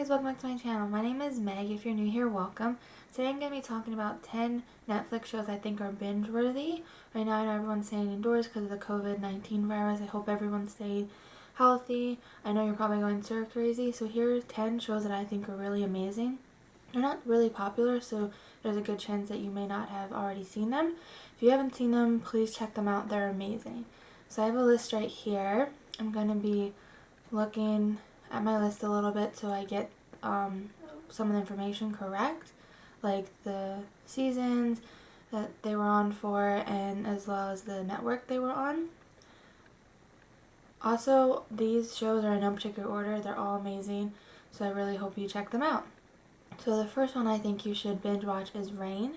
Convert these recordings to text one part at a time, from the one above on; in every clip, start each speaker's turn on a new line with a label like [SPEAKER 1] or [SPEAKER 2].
[SPEAKER 1] guys, welcome back to my channel. My name is Meg. If you're new here, welcome. Today I'm going to be talking about 10 Netflix shows I think are binge worthy. Right now I know everyone's staying indoors because of the COVID-19 virus. I hope everyone's staying healthy. I know you're probably going stir crazy, so here are 10 shows that I think are really amazing. They're not really popular, so there's a good chance that you may not have already seen them. If you haven't seen them, please check them out. They're amazing. So I have a list right here. I'm going to be looking at my list a little bit so I get some of the information correct, like the seasons that they were on for and as well as the network they were on. Also, these shows are in no particular order. They're all amazing, so I really hope you check them out. So the first one I think you should binge watch is Reign.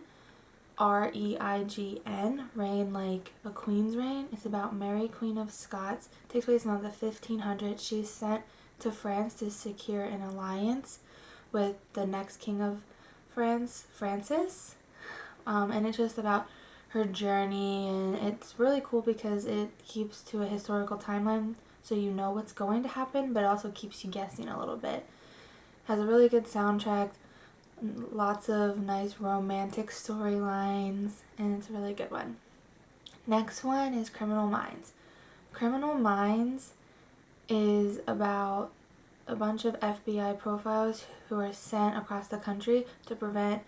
[SPEAKER 1] R-E-I-G-N. Reign, like a queen's reign. It's about Mary, Queen of Scots. It takes place in the 1500s. She's sent to France to secure an alliance with the next king of France, Francis. And it's just about her journey, and it's really cool because it keeps to a historical timeline so you know what's going to happen, but it also keeps you guessing a little bit. Has a really good soundtrack, lots of nice romantic storylines, and it's a really good one. Next one is Criminal Minds. Criminal Minds is about a bunch of FBI profiles who are sent across the country to prevent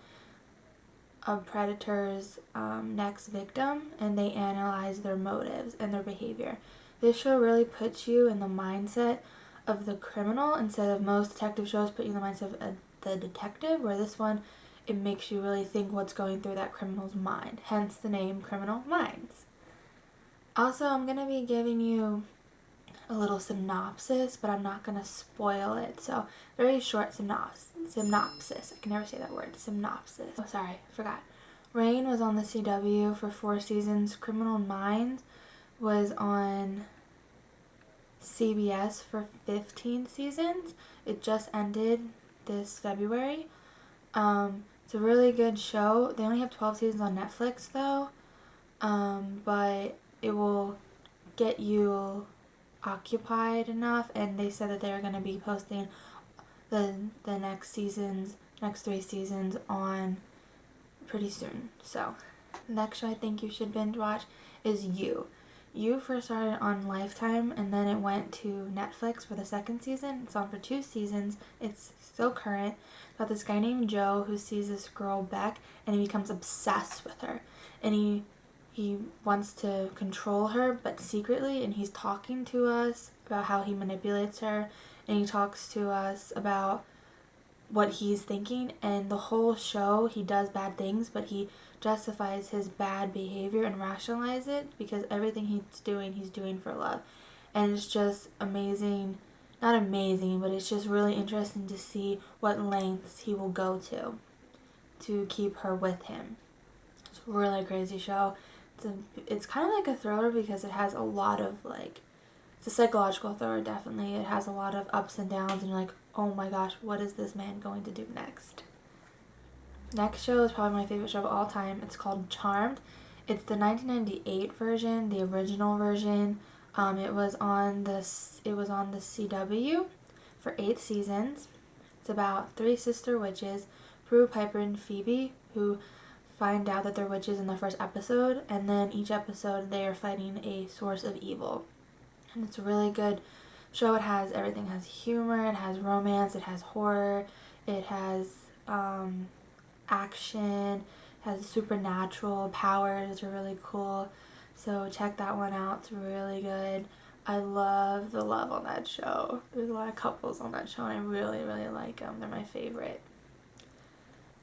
[SPEAKER 1] a predator's next victim, and they analyze their motives and their behavior. This show really puts you in the mindset of the criminal instead of most detective shows put you in the mindset of the detective, where this one, it makes you really think what's going through that criminal's mind, hence the name Criminal Minds. Also, I'm going to be giving you a little synopsis, but I'm not going to spoil it, so very short synopsis. I can never say that word, synopsis. Oh, sorry, forgot. Reign was on the CW for 4 seasons. Criminal Minds was on CBS for 15 seasons. It just ended this February. It's a really good show. They only have 12 seasons on Netflix though, but it will get you occupied enough, and they said that they're going to be posting the next 3 seasons on pretty soon. So next show I think you should binge watch is You first started on Lifetime, and then it went to Netflix for the second season. It's on for 2 seasons. It's still current. It's about this guy named Joe who sees this girl, Beck, and he becomes obsessed with her. And he wants to control her, but secretly, and he's talking to us about how he manipulates her, and he talks to us about what he's thinking, and the whole show he does bad things, but he justifies his bad behavior and rationalize it because everything he's doing for love. And it's just amazing, not amazing, but it's just really interesting to see what lengths he will go to keep her with him. It's a really crazy show. It's kind of like a thriller because it has a lot of it's a psychological thriller, definitely. It has a lot of ups and downs, and you're like, oh my gosh, what is this man going to do next? Next show is probably my favorite show of all time. It's called Charmed. It's the 1998 version, the original version. It was on the CW for 8 seasons. It's about 3 sister witches, Prue, Piper, and Phoebe, who find out that they're witches in the first episode, and then each episode they are fighting a source of evil. And it's a really good show. It has everything. It has humor, it has romance, it has horror, it has action, it has supernatural powers, which are really cool. So check that one out. It's really good. I love the love on that show. There's a lot of couples on that show, and I really, really like them. They're my favorite.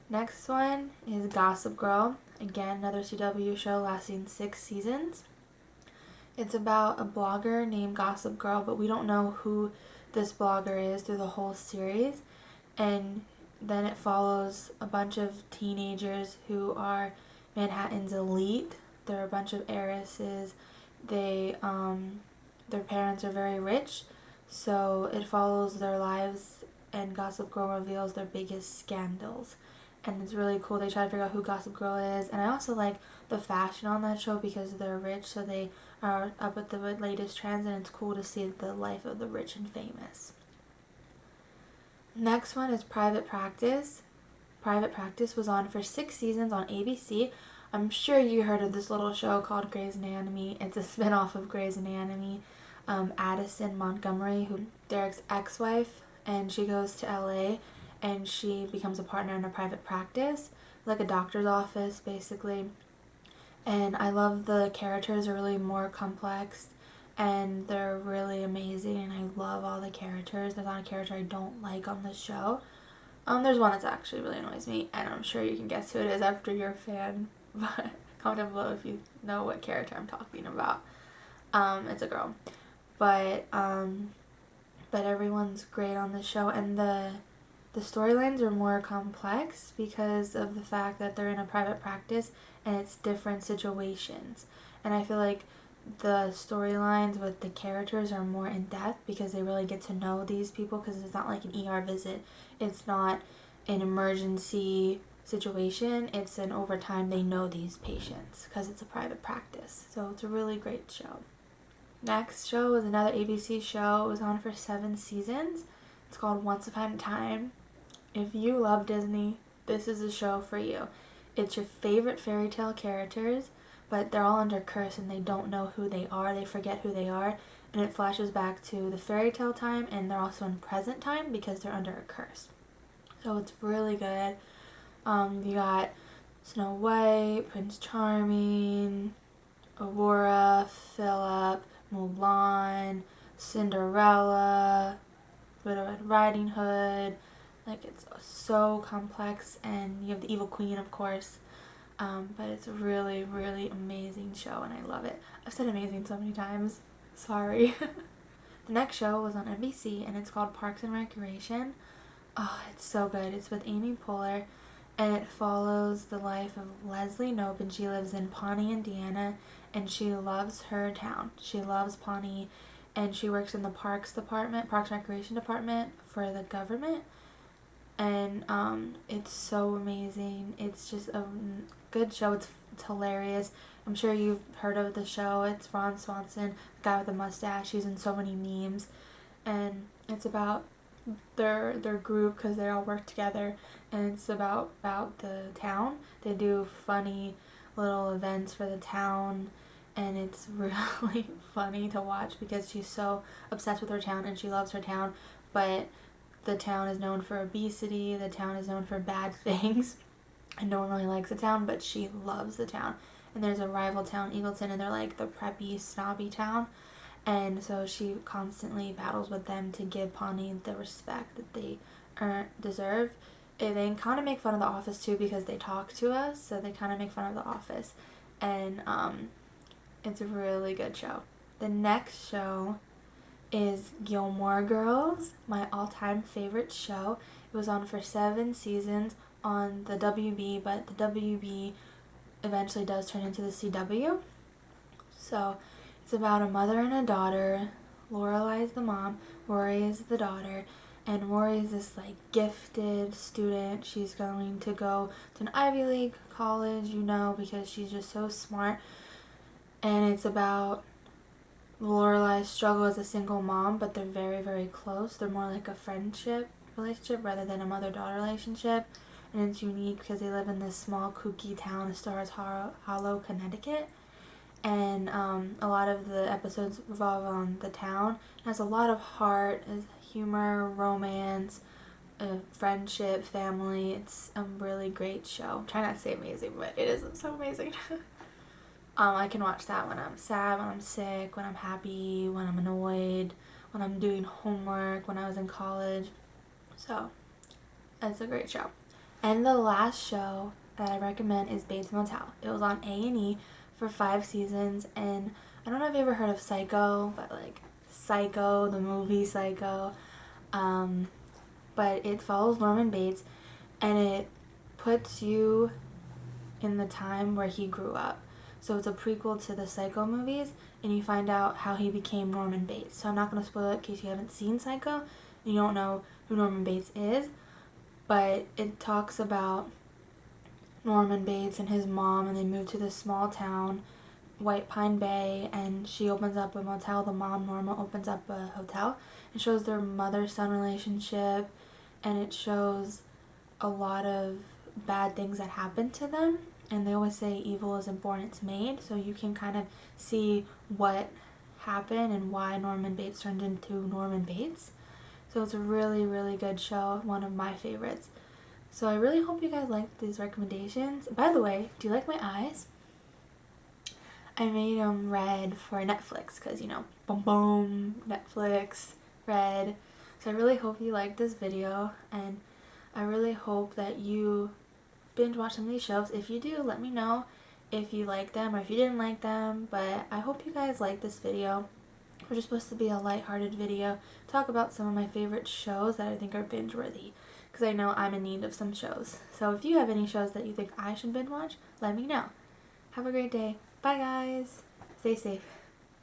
[SPEAKER 1] Next one is Gossip Girl. Again, another CW show lasting 6 seasons. It's about a blogger named Gossip Girl, but we don't know who this blogger is through the whole series. And then it follows a bunch of teenagers who are Manhattan's elite. They're a bunch of heiresses. Their parents are very rich, so it follows their lives, and Gossip Girl reveals their biggest scandals. And it's really cool. They try to figure out who Gossip Girl is. And I also like the fashion on that show because they're rich, so they are up with the latest trends, and it's cool to see the life of the rich and famous. Next one is Private Practice. Private Practice was on for 6 seasons on ABC. I'm sure you heard of this little show called Grey's Anatomy. It's a spin-off of Grey's Anatomy. Addison Montgomery, who Derek's ex-wife, and she goes to LA and she becomes a partner in a private practice, like a doctor's office basically. And I love the characters are really more complex and they're really amazing, and I love all the characters. There's not a character I don't like on this show. There's one that's actually really annoys me, and I'm sure you can guess who it is after you're a fan, but comment down below if you know what character I'm talking about. It's a girl. But everyone's great on the show, and the storylines are more complex because of the fact that they're in a private practice and it's different situations. And I feel like the storylines with the characters are more in depth because they really get to know these people, because it's not like an ER visit. It's not an emergency situation. It's an overtime. They know these patients because it's a private practice. So it's a really great show. Next show was another ABC show. It was on for 7 seasons. It's called Once Upon a Time. If you love Disney, this is a show for you. It's your favorite fairy tale characters, but they're all under curse and they don't know who they are. They forget who they are, and it flashes back to the fairy tale time, and they're also in present time because they're under a curse. So it's really good. You got Snow White, Prince Charming, Aurora, Philip, Mulan, Cinderella, Red Riding Hood. Like, it's so complex, and you have the Evil Queen, of course. But it's a really, really amazing show, and I love it. I've said amazing so many times. Sorry. The next show was on NBC, and it's called Parks and Recreation. Oh, it's so good. It's with Amy Poehler, and it follows the life of Leslie Knope, and she lives in Pawnee, Indiana, and she loves her town. She loves Pawnee, and she works in the Parks and Recreation Department for the government. And it's so amazing. It's just a good show. It's hilarious. I'm sure you've heard of the show. It's Ron Swanson, the guy with the mustache. He's in so many memes, and it's about their group because they all work together, and it's about the town. They do funny little events for the town, and it's really funny to watch because she's so obsessed with her town and she loves her town, but the town is known for obesity, the town is known for bad things, and no one really likes the town, but she loves the town. And there's a rival town, Eagleton, and they're like the preppy, snobby town, and so she constantly battles with them to give Pawnee the respect that they deserve. They kind of make fun of The Office too because they talk to us, so they kind of make fun of The Office, and it's a really good show. The next show is Gilmore Girls, my all-time favorite show. It was on for 7 seasons on the WB, but the WB eventually does turn into the CW. So it's about a mother and a daughter. Lorelai is the mom, Rory is the daughter, and Rory is this like gifted student. She's going to go to an Ivy League college, because she's just so smart. And it's about Lorelai's struggle as a single mom, but they're very, very close. They're more like a friendship relationship rather than a mother-daughter relationship. And it's unique because they live in this small, kooky town of Stars Hollow, Connecticut. And a lot of the episodes revolve on the town. It has a lot of heart, humor, romance, friendship, family. It's a really great show. I'm trying not to say amazing, but it is so amazing. I can watch that when I'm sad, when I'm sick, when I'm happy, when I'm annoyed, when I'm doing homework, when I was in college. So, it's a great show. And the last show that I recommend is Bates Motel. It was on A&E for 5 seasons, and I don't know if you ever heard of Psycho, but like Psycho, the movie Psycho. But it follows Norman Bates, and it puts you in the time where he grew up. So it's a prequel to the Psycho movies, and you find out how he became Norman Bates. So I'm not going to spoil it in case you haven't seen Psycho and you don't know who Norman Bates is, but it talks about Norman Bates and his mom, and they move to this small town, White Pine Bay, and she opens up a motel. The mom, Norma, opens up a hotel and shows their mother-son relationship, and it shows a lot of bad things that happen to them, and they always say evil isn't born, it's made, so you can kind of see what happened and why Norman Bates turned into Norman Bates. So it's a really, really good show, one of my favorites. So I really hope you guys like these recommendations. By the way, do you like my eyes? I made them red for Netflix because, you know, boom boom, Netflix, red. So I really hope you like this video, and I really hope that you binge watch some of these shows. If you do, let me know if you like them or if you didn't like them, but I hope you guys like this video. We're just supposed to be a lighthearted video, talk about some of my favorite shows that I think are binge worthy, because I know I'm in need of some shows. So if you have any shows that you think I should binge watch, let me know. Have a great day. Bye guys. Stay safe.